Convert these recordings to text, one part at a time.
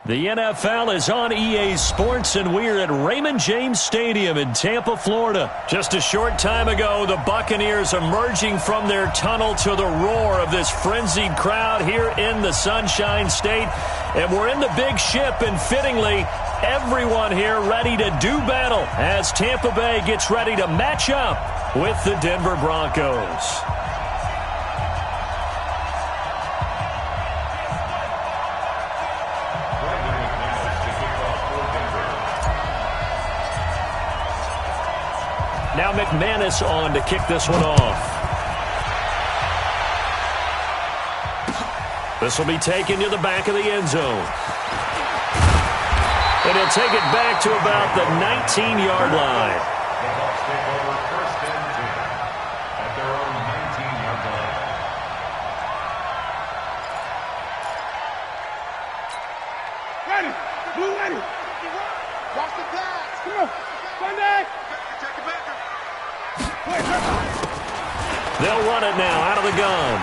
The NFL is on EA Sports, and we're at Raymond James Stadium in Tampa, Florida. Just a short time ago, the Buccaneers emerging from their tunnel to the roar of this frenzied crowd here in the Sunshine State. And we're in the big ship, and fittingly, everyone here ready to do battle as Tampa Bay gets ready to match up with the Denver Broncos. Now McManus on to kick this one off. This will be taken to the back of the end zone. And he'll take it back to about the 19-yard line. The Bucs take over first and 10 at their own 19-yard line. Ready. Blue ready. Watch the pass. Come on. Sunday. Take it back. They'll run it now out of the gun.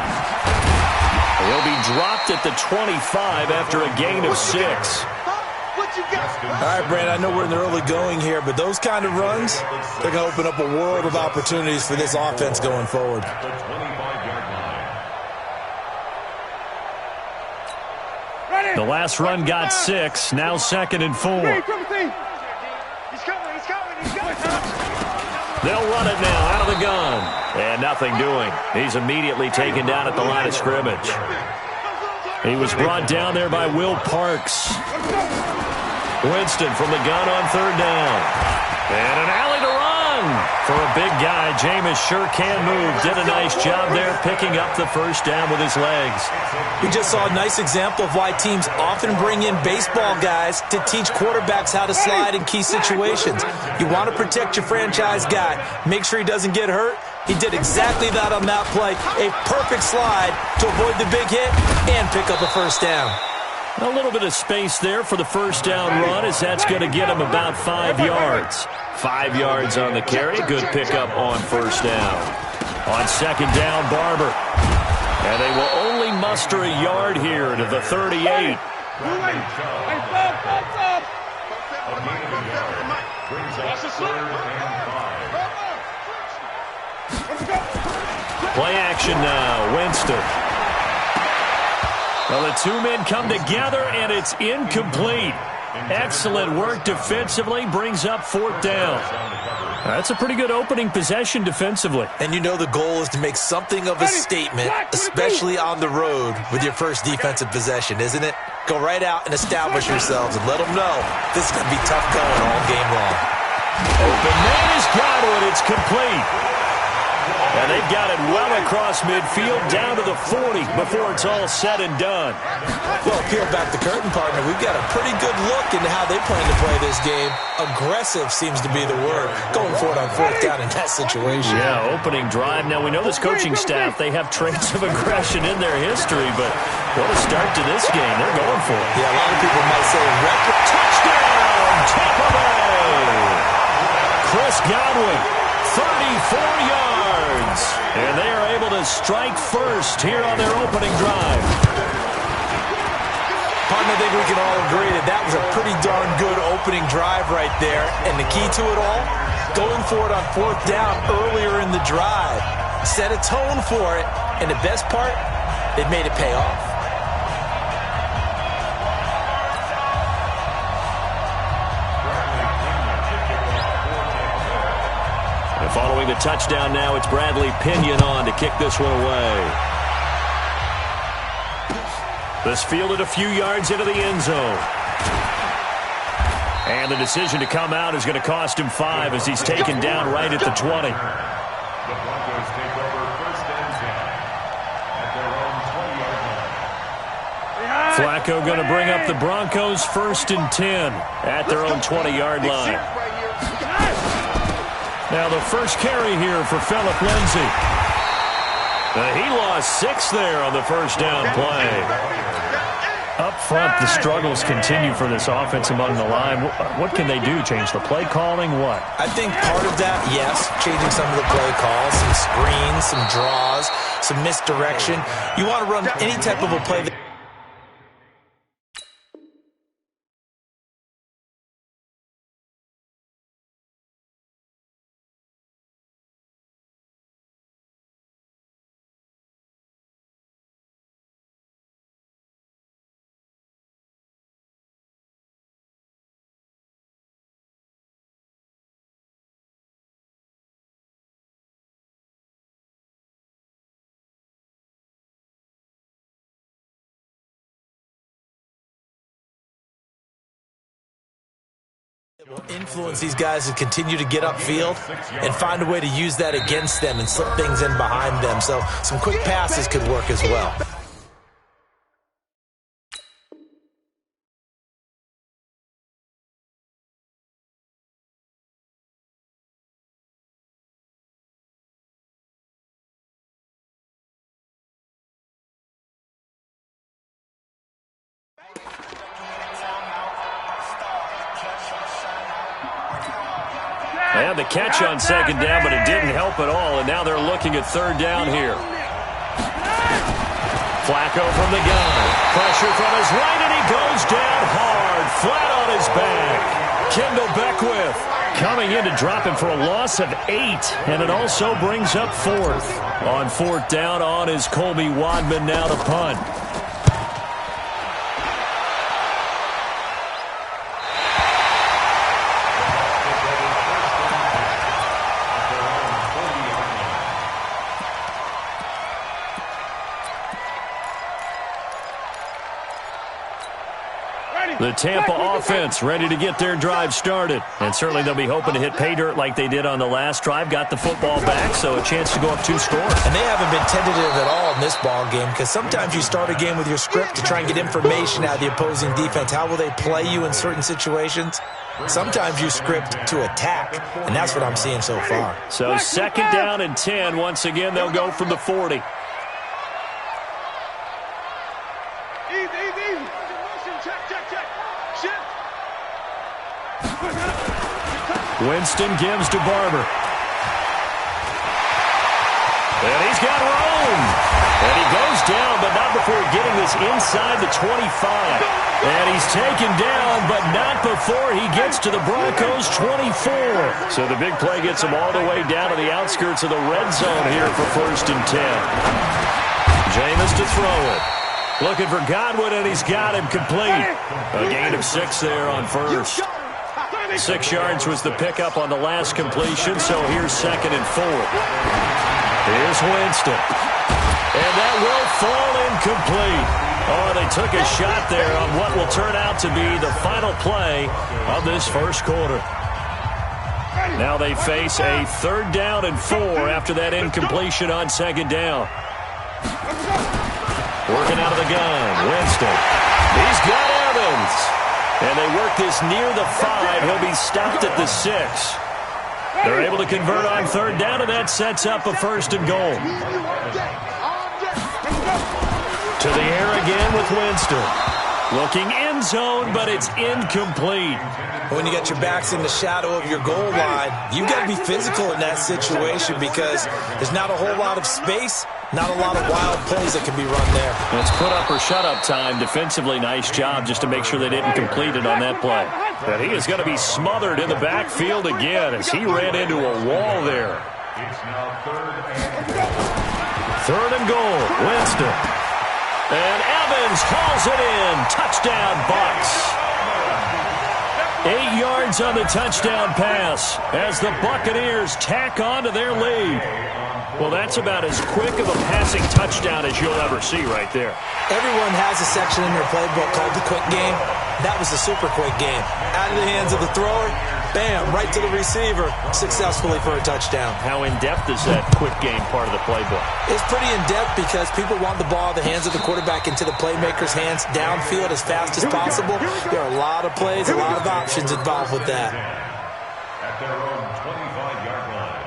He'll be dropped at the 25 after a gain of 6. What you got? All right, Brand, I know we're in the early going here, but those kind of runs, they're going to open up a world of opportunities for this offense going forward. At the 25-yard line. Ready. The last run got 6, now 2nd and 4. He's coming. They'll run it now out of the gun. And nothing doing. He's immediately taken down at the line of scrimmage. He was brought down there by Will Parks. Winston from the gun on 3rd down. And an alley to run. For a big guy, Jameis sure can move. Did a nice job there picking up the first down with his legs. We just saw a nice example of why teams often bring in baseball guys to teach quarterbacks how to slide in key situations. You want to protect your franchise guy. Make sure he doesn't get hurt. He did exactly that on that play. A perfect slide to avoid the big hit and pick up a first down. A little bit of space there for the first down run, as that's going to get him about 5 yards. 5 yards on the carry. Good pickup on first down. On 2nd down, Barber. And they will only muster a yard here to the 38. Play action now, Winston. Well, the two men come together, and it's incomplete. Excellent work defensively, brings up 4th down. That's a pretty good opening possession defensively. And you know the goal is to make something of a statement, especially on the road with your first defensive possession, isn't it? Go right out and establish yourselves and let them know this is going to be tough going all game long. Open man is Godwin. It's complete. And they've got it well across midfield down to the 40 before it's all said and done. Well, peel back the curtain, partner. We've got a pretty good look into how they plan to play this game. Aggressive seems to be the word. Going for it on 4th down in that situation. Yeah, opening drive. Now, we know this coaching staff, they have traits of aggression in their history, but what a start to this game. They're going for it. Yeah, a lot of people might say record. Touchdown, Tampa Bay! Chris Godwin, 34 yards. And they are able to strike first here on their opening drive. Partner, I think we can all agree that that was a pretty darn good opening drive right there. And the key to it all, going for it on 4th down earlier in the drive. Set a tone for it. And the best part, they've made it pay off. And following the touchdown now, it's Bradley Pinion on to kick this one away. This fielded a few yards into the end zone. And the decision to come out is going to cost him 5 as he's taken down right at the 20. The Broncos take over first and 10 at their own 20-yard line. Flacco going to bring up the Broncos 1st and 10 at their own 20-yard line. Now the first carry here for Phillip Lindsay. He lost 6 there on the first down play. Up front, the struggles continue for this offense among the line. What can they do? Change the play calling? What? I think part of that, yes, changing some of the play calls, some screens, some draws, some misdirection. You want to run any type of a play that Influence these guys to continue to get upfield and find a way to use that against them and slip things in behind them. So some quick passes could work as well. They had the catch on second down, but it didn't help at all, and now they're looking at third down here. Flacco from the gun. Pressure from his right, and he goes down hard, flat on his back. Kendall Beckwith coming in to drop him for a loss of 8, and it also brings up fourth. On fourth down on is Colby Wadman now to punt. The Tampa offense ready to get their drive started. And certainly they'll be hoping to hit pay dirt like they did on the last drive. Got the football back, so a chance to go up 2 scores. And they haven't been tentative at all in this ball game, because sometimes you start a game with your script to try and get information out of the opposing defense. How will they play you in certain situations? Sometimes you script to attack, and that's what I'm seeing so far. So second down and 10. Once again, they'll go from the 40. Winston gives to Barber. And he's got room. And he goes down, but not before getting this inside the 25. And he's taken down, but not before he gets to the Broncos' 24. So the big play gets him all the way down to the outskirts of the red zone here for first and 10. Jameis to throw it. Looking for Godwin, and he's got him complete. A gain of 6 there on first. 6 yards was the pickup on the last completion, so here's second and 4. Here's Winston. And that will fall incomplete. Oh, they took a shot there on what will turn out to be the final play of this first quarter. Now they face a third down and 4 after that incompletion on second down. Working out of the gun, Winston. He's got Evans. And they work this near the 5. He'll be stopped at the 6. They're able to convert on third down, and that sets up a first and goal. To the air again with Winston. Looking end zone, but it's incomplete. When you got your backs in the shadow of your goal line, you've got to be physical in that situation because there's not a whole lot of space, not a lot of wild plays that can be run there. It's put up or shut up time. Defensively, nice job just to make sure they didn't complete it on that play. But he is going to be smothered in the backfield again as he ran into a wall there. It's now Third and goal, Winston. And Evans hauls it in. Touchdown, Bucs. 8 yards on the touchdown pass as the Buccaneers tack on to their lead. Well, that's about as quick of a passing touchdown as you'll ever see right there. Everyone has a section in their playbook called the quick game. That was the super quick game. Out of the hands of the thrower, bam, right to the receiver, successfully for a touchdown. How in-depth is that quick game part of the playbook? It's pretty in-depth because people want the ball in the hands of the quarterback into the playmaker's hands downfield as fast as possible. There are a lot of plays, a lot of options involved with that. at their own 25-yard line.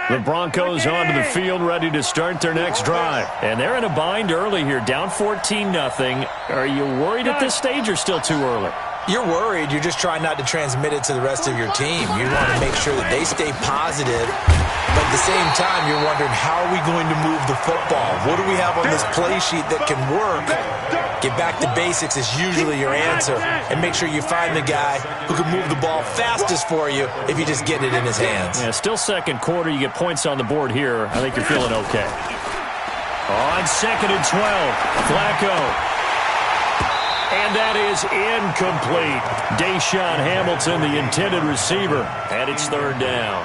The Broncos onto the field ready to start their next drive. And they're in a bind early here, down 14-0. Are you worried at this stage or still too early? You're worried. You're just trying not to transmit it to the rest of your team. You want to make sure that they stay positive. But at the same time, you're wondering, how are we going to move the football? What do we have on this play sheet that can work? Get back to basics is usually your answer. And make sure you find the guy who can move the ball fastest for you if you just get it in his hands. Yeah, still second quarter. You get points on the board here. I think you're feeling okay. On 2nd and 12, Flacco. And that is incomplete. Deshaun Hamilton, the intended receiver. And it's 3rd down.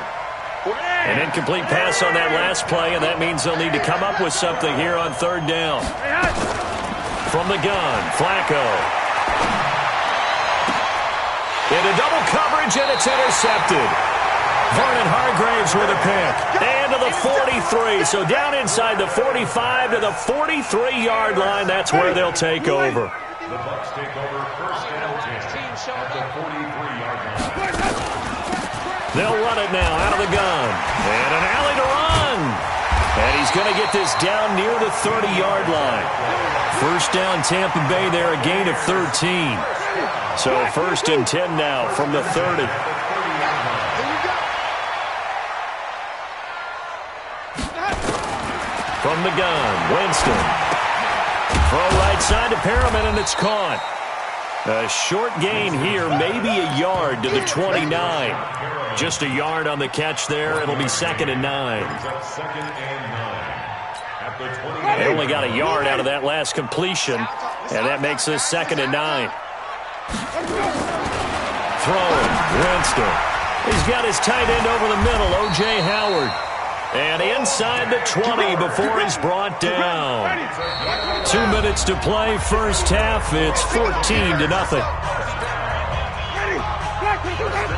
An incomplete pass on that last play, and that means they'll need to come up with something here on 3rd down. From the gun, Flacco. Into double coverage, and it's intercepted. Vernon Hargreaves with a pick. And to the 43. So down inside the 45 to the 43-yard line. That's where they'll take over. The Bucs take over first down 10 at the 43-yard line. They'll run it now out of the gun. And an alley to run. And he's going to get this down near the 30-yard line. First down Tampa Bay there, a gain of 13. So first and 10 now from the 30. From the gun, Winston. Throw right side to Perriman, and it's caught. A short gain here, maybe a yard to the 29. Just a yard on the catch there. It'll be second and 9. They only got a yard out of that last completion, and that makes this second and 9. Throwing, Winston. He's got his tight end over the middle, O.J. Howard. And inside the 20 before he's brought down. 2 minutes to play, first half. It's 14-0.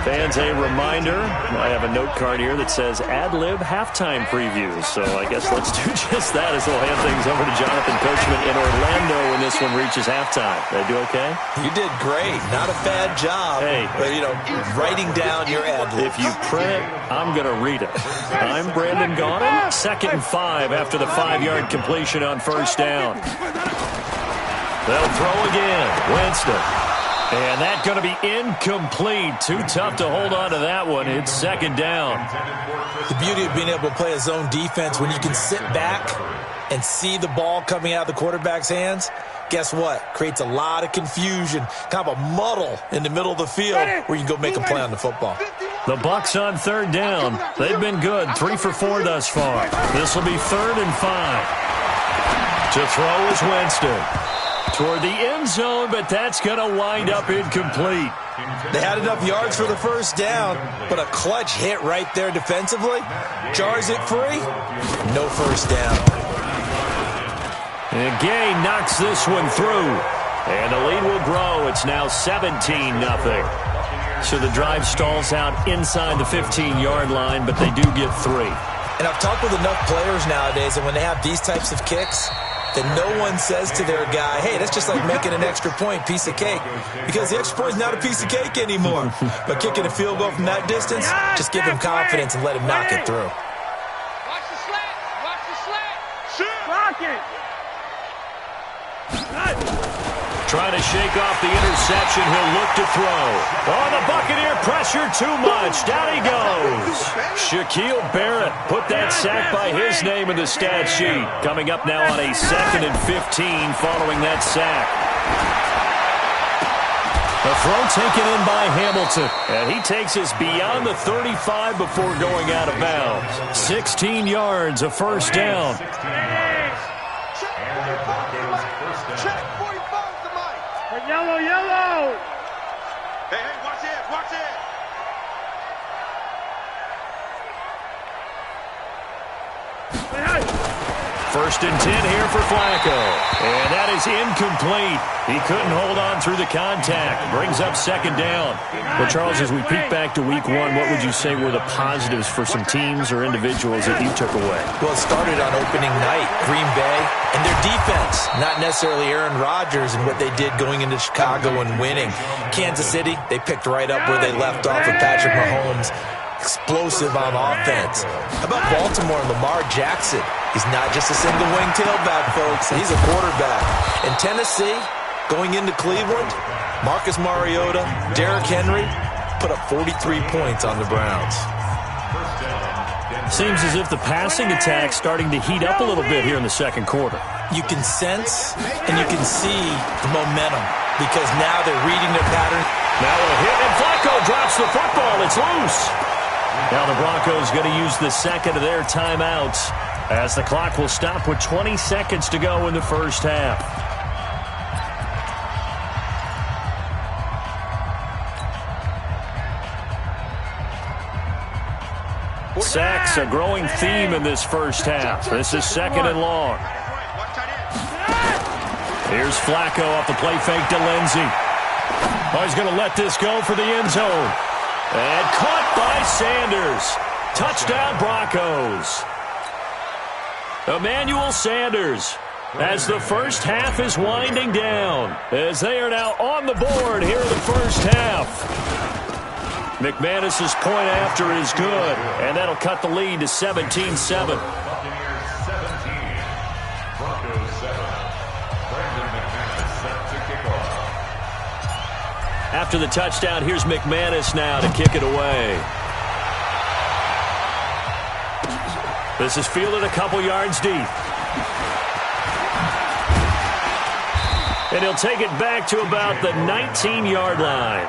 Fans, a reminder, I have a note card here that says ad-lib halftime previews. So I guess let's do just that as we'll hand things over to Jonathan Coachman in Orlando when this one reaches halftime. Did I do okay? You did great. Not a bad job. Hey. But, writing down your ad-lib. If you print it, I'm going to read it. I'm Brandon Gaudin. Second and 5 after the 5-yard completion on first down. They'll throw again. Winston. And that's going to be incomplete. Too tough to hold on to that one. It's second down. The beauty of being able to play a zone defense when you can sit back and see the ball coming out of the quarterback's hands, guess what? Creates a lot of confusion, kind of a muddle in the middle of the field where you can go make a play on the football. The Bucs on third down. They've been good. 3 for 4 thus far. This will be third and 5. To throw is Winston. Toward the end zone, but that's going to wind up incomplete. They had enough yards for the first down, but a clutch hit right there defensively. Jars it free. No first down. And Gay knocks this one through. And the lead will grow. It's now 17-0. So the drive stalls out inside the 15-yard line, but they do get 3. And I've talked with enough players nowadays, and when they have these types of kicks, that no one says to their guy, hey, that's just like making an extra point, piece of cake. Because the extra point is not a piece of cake anymore. But kicking a field goal from that distance, just give him confidence and let him knock it through. Watch the slant. Watch the slant. Shoot. Block it. Trying to shake off the interception. He'll look to throw. Oh, the Buccaneer pressure too much. Down he goes. Shaquille Barrett put that sack by his name in the stat sheet. Coming up now on a 2nd and 15 following that sack. The throw taken in by Hamilton. And he takes us beyond the 35 before going out of bounds. 16 yards, a first down. Yellow, yellow. Hey, watch it, watch it. First and 10 here for Flacco. And that is incomplete. He couldn't hold on through the contact. Brings up second down. Well, Charles, as we peek back to week 1, what would you say were the positives for some teams or individuals that you took away? Well, it started on opening night. Green Bay and their defense. Not necessarily Aaron Rodgers and what they did going into Chicago and winning. Kansas City, they picked right up where they left off with Patrick Mahomes. Explosive on offense. How about Baltimore and Lamar Jackson? He's not just a single-wing tailback, folks. He's a quarterback. In Tennessee, going into Cleveland, Marcus Mariota, Derrick Henry put up 43 points on the Browns. Seems as if the passing attack's starting to heat up a little bit here in the second quarter. You can sense and you can see the momentum because now they're reading their pattern. Now a hit, and Flacco drops the football. It's loose. Now the Broncos going to use the second of their timeouts as the clock will stop with 20 seconds to go in the first half. Sacks, a growing theme in this first half. This is second and long. Here's Flacco off the play fake to Lindsey. Oh, he's going to let this go for the end zone. And caught by Sanders. Touchdown, Broncos. Emmanuel Sanders, as the first half is winding down, as they are now on the board here in the first half. McManus's point after is good, and that'll cut the lead to 17-7. Buccaneers 17, Broncos 7. Brandon McManus set to kick off. After the touchdown, here's McManus now to kick it away. This is fielded a couple yards deep. And he'll take it back to about the 19-yard line.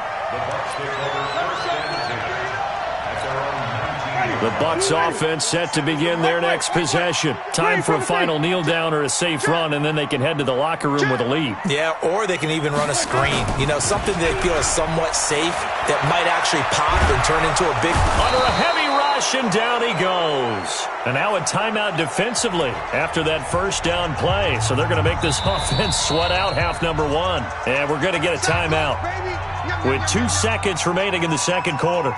The Bucs offense set to begin their next possession. Time for a final kneel down or a safe run, and then they can head to the locker room with a lead. Yeah, or they can even run a screen. You know, something they feel is somewhat safe that might actually pop and turn into a big... Under a heavy rush, and down he goes. And now a timeout defensively after that first down play. So they're going to make this offense sweat out half number one. And we're going to get a timeout with 2 seconds remaining in the second quarter.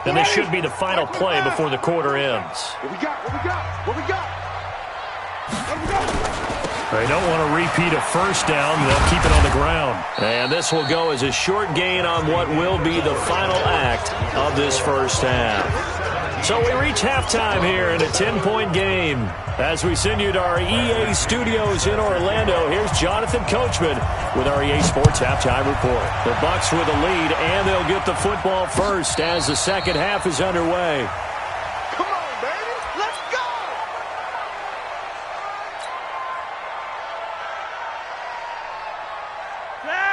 And this should be the final play before the quarter ends. What we got? What we got? What we got? What we got? They don't want to repeat a first down. They'll keep it on the ground. And this will go as a short gain on what will be the final act of this first half. So we reach halftime here in a 10-point game. As we send you to our EA studios in Orlando, here's Jonathan Coachman with our EA Sports Halftime Report. The Bucs with the lead, and they'll get the football first as the second half is underway. Come on, baby. Let's go.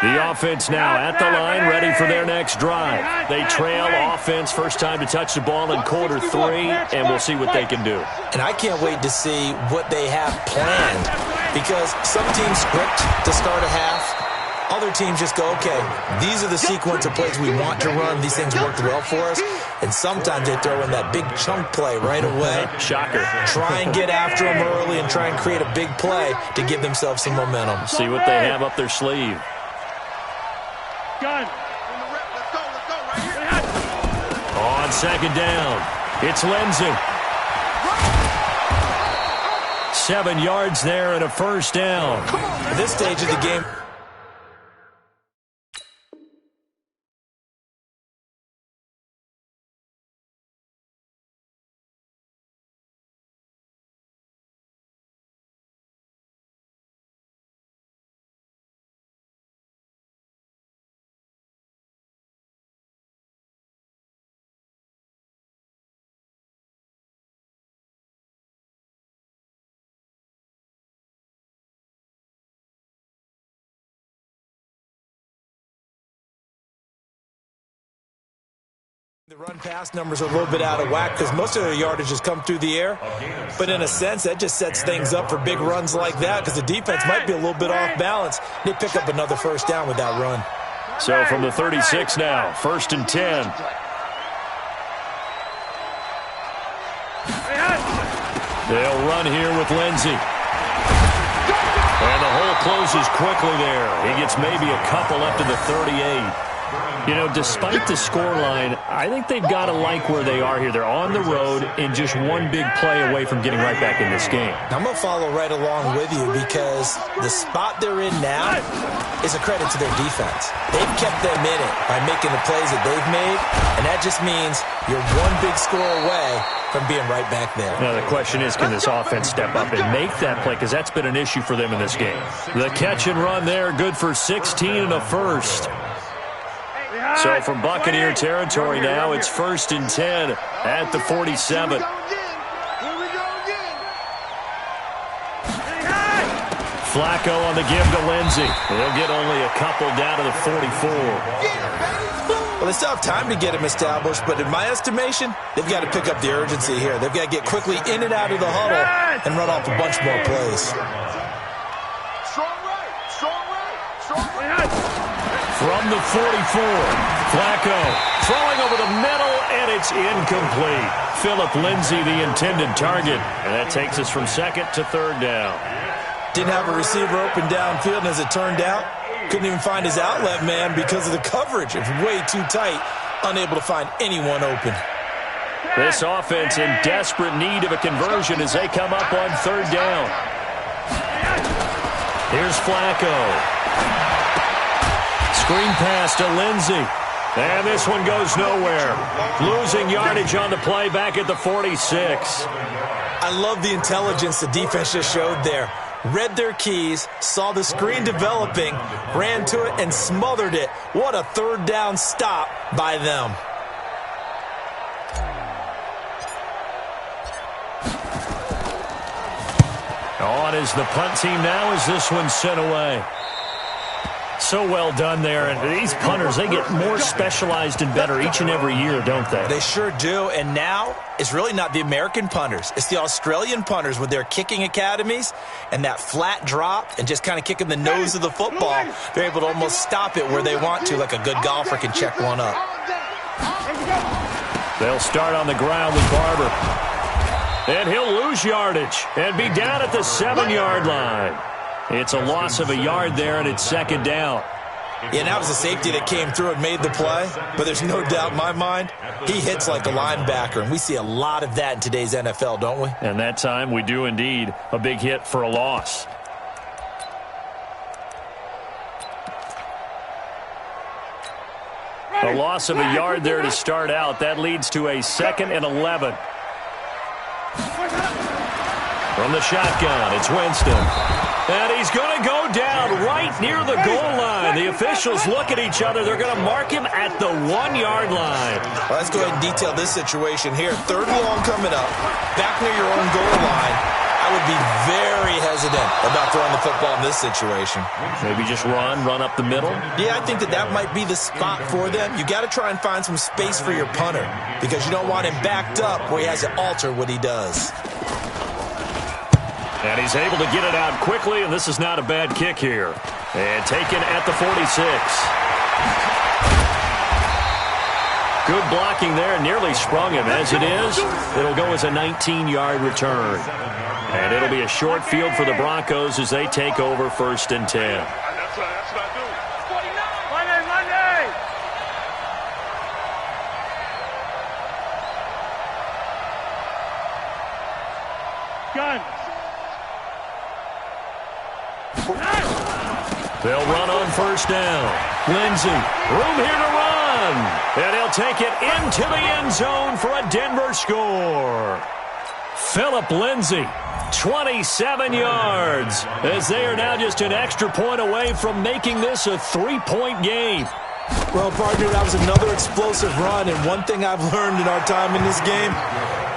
The offense now at the line, ready for their next drive. They trail offense, first time to touch the ball in quarter 3, and we'll see what they can do. And I can't wait to see what they have planned, because some teams script to start a half. Other teams just go, okay, these are the sequence of plays we want to run. These things worked well for us. And sometimes they throw in that big chunk play right away. Shocker. Try and get after them early and try and create a big play to give themselves some momentum. See what they have up their sleeve. Gun. Let's go right here. On second down, it's Lindsey. 7 yards there and a first down. At this stage of the game, the run-pass numbers are a little bit out of whack because most of their yardage has come through the air. But in a sense, that just sets things up for big runs like that because the defense might be a little bit off balance. They pick up another first down with that run. So from the 36 now, 1st and 10. They'll run here with Lindsey. And the hole closes quickly there. He gets maybe a couple up to the 38. You know, despite the scoreline, I think they've got to like where they are here. They're on the road and just one big play away from getting right back in this game. I'm going to follow right along with you because the spot they're in now is a credit to their defense. They've kept them in it by making the plays that they've made, and that just means you're one big score away from being right back there. Now, the question is, can this offense step up and make that play? Because that's been an issue for them in this game. The catch and run there, good for 16 and a first. So from Buccaneer territory now, it's 1st and 10 at the 47. Flacco on the give to Lindsey. They'll get only a couple down to the 44. Well, they still have time to get him established, but in my estimation, they've got to pick up the urgency here. They've got to get quickly in and out of the huddle and run off a bunch more plays. From the 44, Flacco throwing over the middle, and it's incomplete. Philip Lindsay, the intended target, and that takes us from second to third down. Didn't have a receiver open downfield, and as it turned out, couldn't even find his outlet man because of the coverage. It's way too tight, unable to find anyone open. This offense in desperate need of a conversion as they come up on third down. Here's Flacco. Screen pass to Lindsay. And this one goes nowhere. Losing yardage on the play back at the 46. I love the intelligence the defense just showed there. Read their keys, saw the screen developing, ran to it, and smothered it. What a third down stop by them. On is the punt team now as this one's sent away. So well done there. And these punters, they get more specialized and better each and every year, don't they? They sure do. And now it's really not the American punters. It's the Australian punters with their kicking academies and that flat drop and just kind of kicking the nose of the football. They're able to almost stop it where they want to, like a good golfer can check one up. They'll start on the ground with Barber. And he'll lose yardage and be down at the 7-yard line. It's a loss of a yard there, and it's second down. Yeah, and that was a safety that came through and made the play. But there's no doubt in my mind, he hits like a linebacker, and we see a lot of that in today's NFL, don't we? And that time, we do indeed. A big hit for a loss. A loss of a yard there to start out. That leads to a 2nd and 11. From the shotgun, it's Winston. And he's going to go down right near the goal line. The officials look at each other. They're going to mark him at the 1-yard line. Well, let's go ahead and detail this situation here. 3rd and long coming up, back near your own goal line. I would be very hesitant about throwing the football in this situation. Maybe just run up the middle? Yeah, I think that might be the spot for them. You got to try and find some space for your punter because you don't want him backed up where he has to alter what he does. And he's able to get it out quickly, and this is not a bad kick here. And taken at the 46. Good blocking there, nearly sprung him. As it is, it'll go as a 19-yard return. And it'll be a short field for the Broncos as they take over 1st and 10. That's what I do. Monday. Gun. They'll run on 1st down. Lindsay, room here to run. And he'll take it into the end zone for a Denver score. Philip Lindsay, 27 yards, as they are now just an extra point away from making this a 3-point game. Well, partner, that was another explosive run, and one thing I've learned in our time in this game,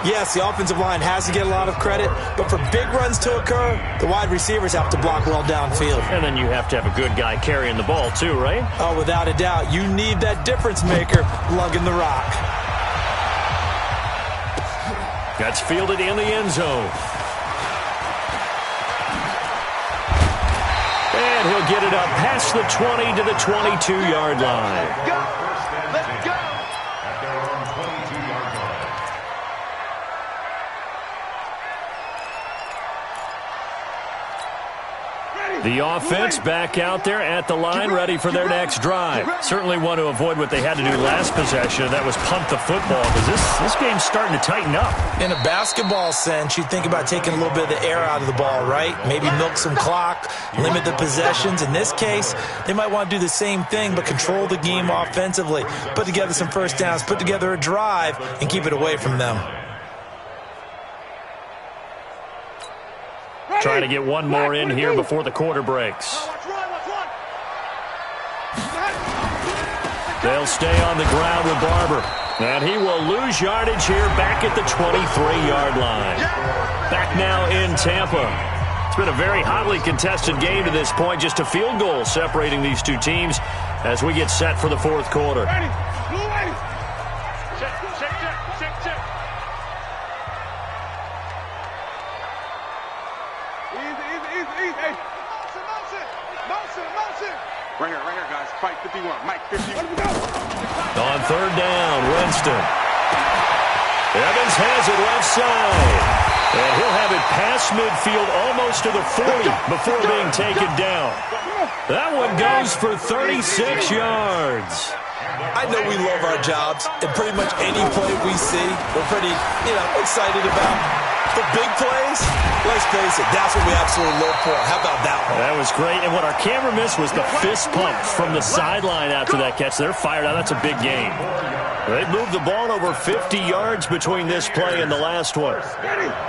yes, the offensive line has to get a lot of credit, but for big runs to occur, the wide receivers have to block well downfield. And then you have to have a good guy carrying the ball too, right? Oh, without a doubt. You need that difference maker lugging the rock. That's fielded in the end zone. And he'll get it up past the 20 to the 22-yard line. Let's go. At their own 22-yard line. The offense back out there at the line, ready for their next drive. Certainly want to avoid what they had to do last possession, and that was punt the football, because this game's starting to tighten up. In a basketball sense, you think about taking a little bit of the air out of the ball, right? Maybe milk some clock, limit the possessions. In this case, they might want to do the same thing, but control the game offensively, put together some first downs, put together a drive, and keep it away from them. Trying to get one more in here before the quarter breaks. They'll stay on the ground with Barber. And he will lose yardage here back at the 23-yard line. Back now in Tampa. It's been a very hotly contested game to this point. Just a field goal separating these two teams as we get set for the 4th quarter. Check. Easy. Motion. Right here, guys. Fight 51. Mike, 51. On third down, Winston. Evans has it left side. And he'll have it past midfield almost to the 40 before being taken down. That one goes for 36 yards. I know we love our jobs, and pretty much any play we see, we're pretty, excited about. The big plays, let's face it, that's what we absolutely live for. How about that one? That was great, and what our camera missed was the fist pump from the sideline after that catch. They're fired out. That's a big game. They moved the ball over 50 yards between this play and the last one.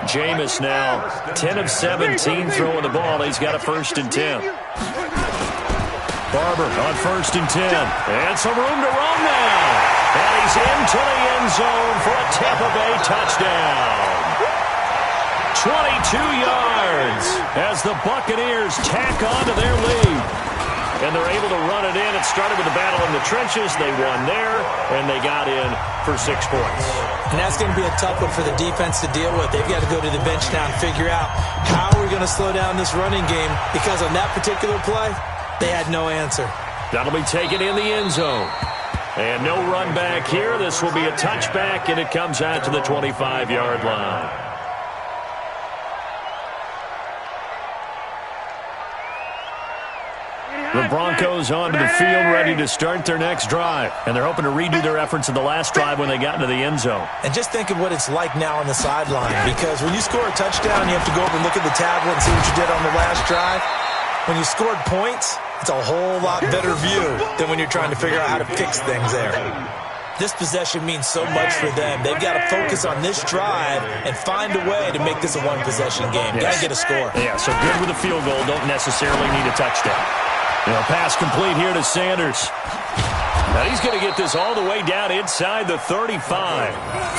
Jameis now 10 of 17 throwing the ball. He's got a 1st and 10. Barber on 1st and 10. And some room to run now. And he's into the end zone for a Tampa Bay touchdown. 22 yards as the Buccaneers tack on to their lead. And they're able to run it in. It started with a battle in the trenches. They won there, and they got in for 6 points. And that's going to be a tough one for the defense to deal with. They've got to go to the bench now and figure out how are we going to slow down this running game, because on that particular play, they had no answer. That'll be taken in the end zone. And no run back here. This will be a touchback, and it comes out to the 25-yard line. The Broncos onto the field, ready to start their next drive. And they're hoping to redo their efforts in the last drive when they got into the end zone. And just think of what it's like now on the sideline, because when you score a touchdown, you have to go over and look at the tablet and see what you did on the last drive. When you scored points, it's a whole lot better view than when you're trying to figure out how to fix things there. This possession means so much for them. They've got to focus on this drive and find a way to make this a one-possession game. Got to get a score. Yeah, so good with a field goal. Don't necessarily need a touchdown. Pass complete here to Sanders. Now he's going to get this all the way down inside the 35.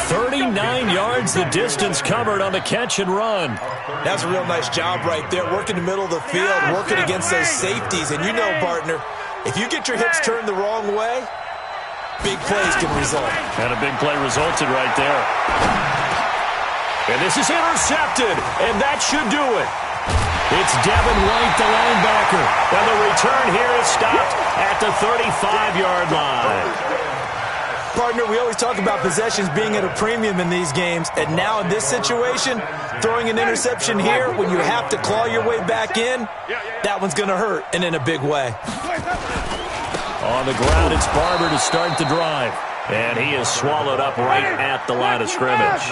39 yards the distance covered on the catch and run. That's a real nice job right there. Working the middle of the field, working against those safeties. And you know, partner, if you get your hips turned the wrong way, big plays can result. And a big play resulted right there. And this is intercepted, and that should do it. It's Devin White, the linebacker. And the return here is stopped at the 35-yard line. Partner, we always talk about possessions being at a premium in these games. And now in this situation, throwing an interception here when you have to claw your way back in, that one's going to hurt, and in a big way. On the ground, it's Barber to start the drive. And he is swallowed up right at the line of scrimmage.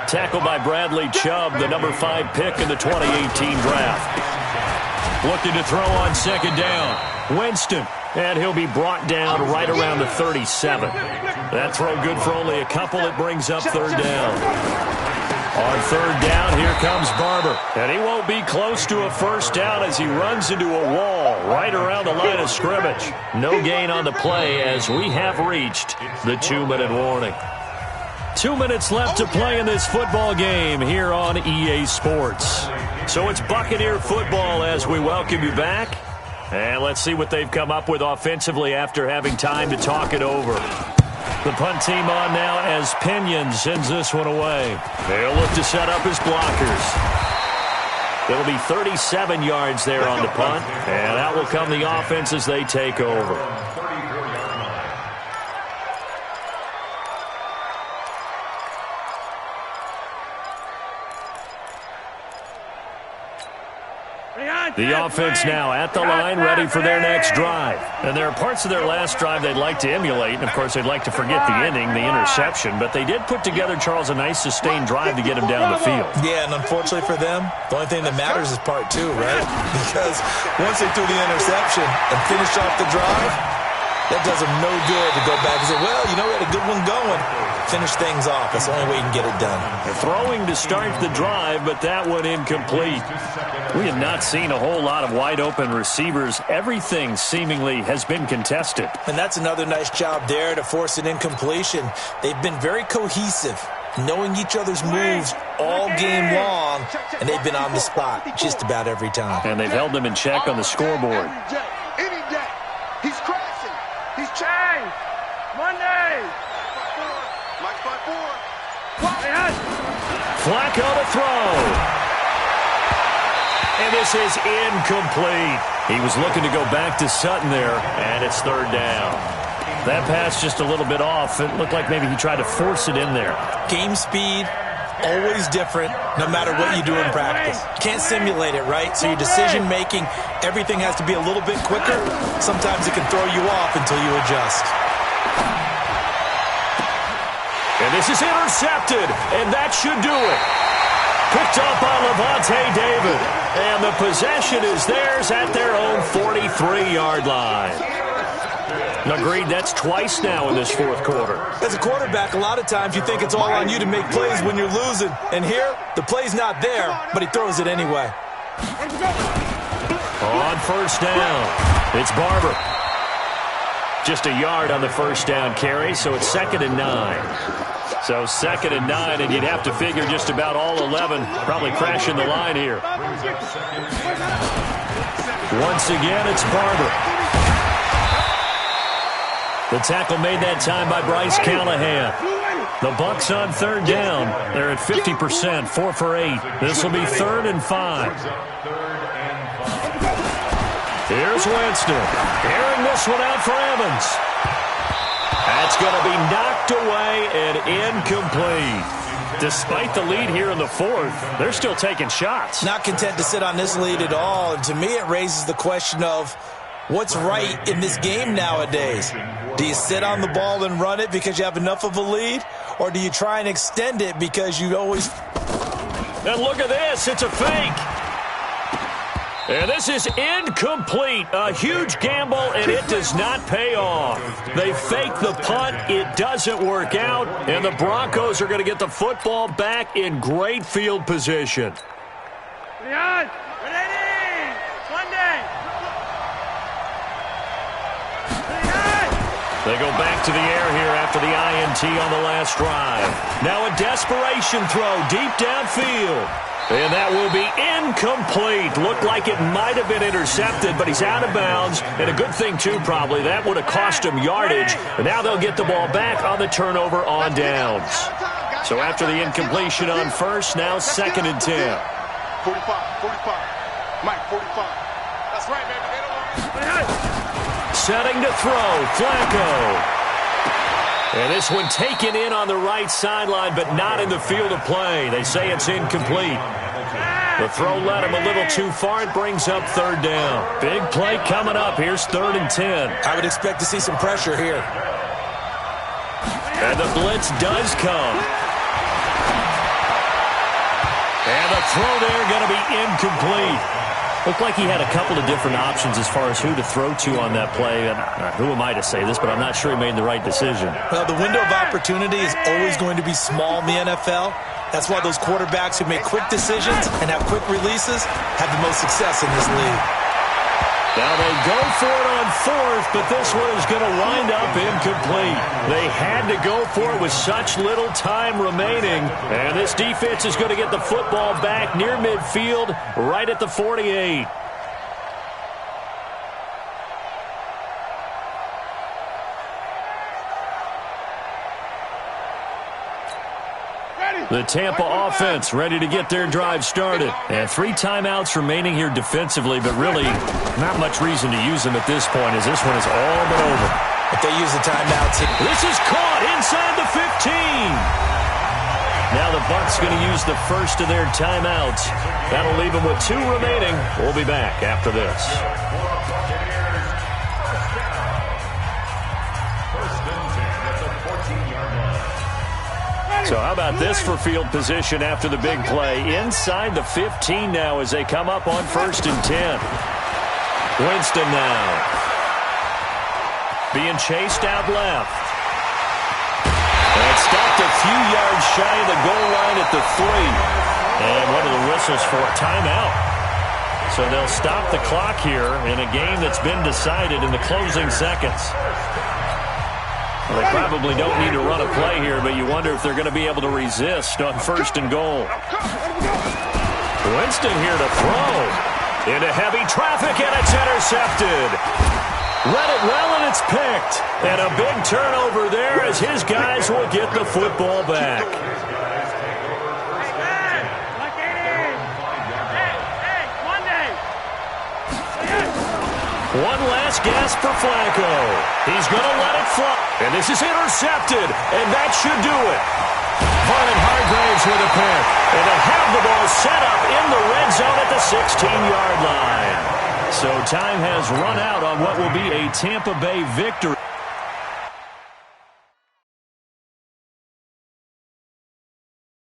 Tackled by Bradley Chubb, the number 5 pick in the 2018 draft. Looking to throw on second down. Winston. And he'll be brought down right around the 37. That throw good for only a couple. It brings up third down. On third down, here comes Barber. And he won't be close to a first down as he runs into a wall right around the line of scrimmage. No gain on the play as we have reached the 2-minute warning. 2 minutes left to play in this football game here on EA Sports. So it's Buccaneer football as we welcome you back. And let's see what they've come up with offensively after having time to talk it over. The punt team on now as Pinion sends this one away. They'll look to set up his blockers. It'll be 37 yards there on the punt. And out will come the offense as they take over. The offense now at the line, ready for their next drive. And there are parts of their last drive they'd like to emulate. And, of course, they'd like to forget the ending, the interception. But they did put together, Charles, a nice sustained drive to get him down the field. Yeah, and unfortunately for them, the only thing that matters is part 2, right? Because once they threw the interception and finished off the drive, that does them no good to go back and say, well, we had a good one going. Finish things off. That's the only way you can get it done. They're throwing to start the drive, but that one incomplete. We have not seen a whole lot of wide-open receivers. Everything seemingly has been contested. And that's another nice job there to force an incompletion. They've been very cohesive, knowing each other's moves all game long, and they've been on the spot just about every time. And they've held them in check on the scoreboard. Any day. He's crashing. He's changed. Monday. Mike 5-4. Flacco to throw. And this is incomplete. He was looking to go back to Sutton there, and it's third down. That pass just a little bit off. It looked like maybe he tried to force it in there. Game speed, always different, no matter what you do in practice. Can't simulate it, right? So your decision-making, everything has to be a little bit quicker. Sometimes it can throw you off until you adjust. And this is intercepted, and that should do it. Picked up by Lavonte David. And the possession is theirs at their own 43-yard line. Agreed, that's twice now in this fourth quarter. As a quarterback, a lot of times you think it's all on you to make plays when you're losing. And here, the play's not there, but he throws it anyway. On first down, it's Barber. Just a yard on the first down carry, so it's 2nd and 9. So 2nd and 9, and you'd have to figure just about all 11 probably crashing the line here. Once again, it's Barber. The tackle made that time by Bryce Callahan. The Bucs on third down. They're at 50%, 4 for 8. This will be 3rd and 5. Here's Winston. Airing this one out for Evans. That's going to be knocked away and incomplete. Despite the lead here in the fourth, they're still taking shots. Not content to sit on this lead at all. And to me, it raises the question of what's right in this game nowadays. Do you sit on the ball and run it because you have enough of a lead? Or do you try and extend it because you always... And look at this. It's a fake. And this is incomplete. A huge gamble, and it does not pay off. They fake the punt. It doesn't work out. And the Broncos are going to get the football back in great field position. They go back to the air here after the INT on the last drive. Now a desperation throw deep downfield. And that will be incomplete. Looked like it might have been intercepted, but he's out of bounds. And a good thing, too, probably. That would have cost him yardage. And now they'll get the ball back on the turnover on downs. So after the incompletion on first, now 2nd and 10. 45. Mike, 45. That's right, baby. Setting to throw, Flacco. And this one taken in on the right sideline, but not in the field of play. They say it's incomplete. The throw led him a little too far. It brings up 3rd down. Big play coming up. Here's 3rd and 10. I would expect to see some pressure here. And the blitz does come. And the throw there going to be incomplete. Looked like he had a couple of different options as far as who to throw to on that play. And who am I to say this, but I'm not sure he made the right decision. Well, the window of opportunity is always going to be small in the NFL. That's why those quarterbacks who make quick decisions and have quick releases have the most success in this league. Now they go for it on 4th, but this one is going to wind up incomplete. They had to go for it with such little time remaining. And this defense is going to get the football back near midfield, right at the 48. The Tampa offense ready to get their drive started. And 3 timeouts remaining here defensively, but really not much reason to use them at this point as this one is all but over. If they use the timeouts. This is caught inside the 15. Now the Bucs going to use the first of their timeouts. That'll leave them with 2 remaining. We'll be back after this. So how about this for field position after the big play? Inside the 15 now as they come up on 1st and 10. Winston now. Being chased out left. And stopped a few yards shy of the goal line at the 3. And what are the whistles for? Timeout. So they'll stop the clock here in a game that's been decided in the closing seconds. Well, they probably don't need to run a play here, but you wonder if they're going to be able to resist on 1st and goal. Winston here to throw. Into heavy traffic, and it's intercepted. Read it well, and it's picked. And a big turnover there as his guys will get the football back. One last gasp for Flacco. He's going to let it fly. And this is intercepted, and that should do it. Vernon Hargreaves with a pick. And they have the ball set up in the red zone at the 16-yard line. So time has run out on what will be a Tampa Bay victory.